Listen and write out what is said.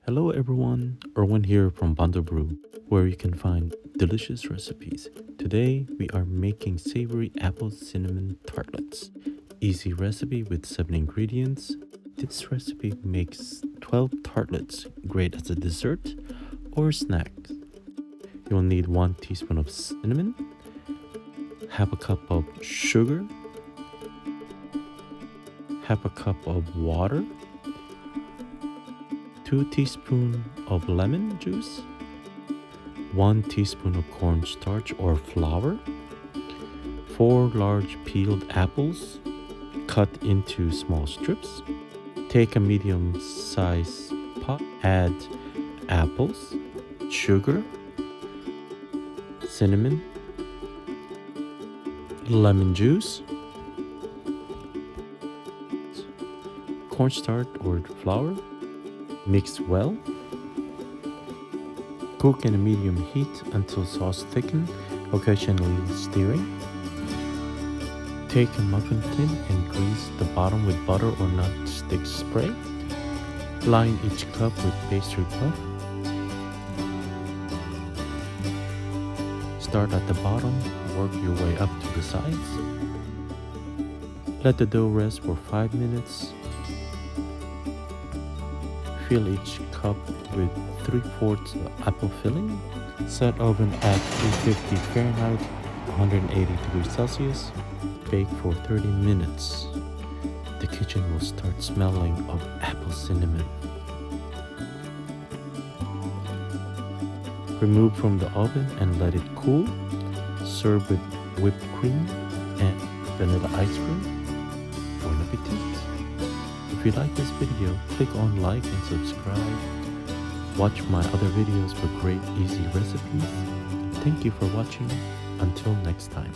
Hello everyone, Erwin here from Bundle Brew, where you can find delicious recipes. Today we are making savory apple cinnamon tartlets. Easy recipe with 7 ingredients. This recipe makes 12 tartlets, great as a dessert or snack. You'll need 1 teaspoon of cinnamon, half a cup of sugar, half a cup of water, 2 teaspoons of lemon juice, 1 teaspoon of cornstarch or flour, 4 large peeled apples cut into small strips. Take a medium-sized pot, add apples, sugar, cinnamon, lemon juice, cornstarch or flour. Mix well. Cook in a medium heat until sauce thickens, occasionally stirring. Take a muffin tin and grease the bottom with butter or nutstick spray. Line each cup with pastry puff. Start at the bottom, work your way up to the sides. Let the dough rest for 5 minutes. Fill each cup with 3/4 apple filling. Set oven at 350 Fahrenheit, 180 degrees Celsius. Bake for 30 minutes. The kitchen will start smelling of apple cinnamon. Remove from the oven and let it cool. Serve with whipped cream and vanilla ice cream. Bon appetit! If you like this video, click on like and subscribe. Watch my other videos for great easy recipes. Thank you for watching. Until next time.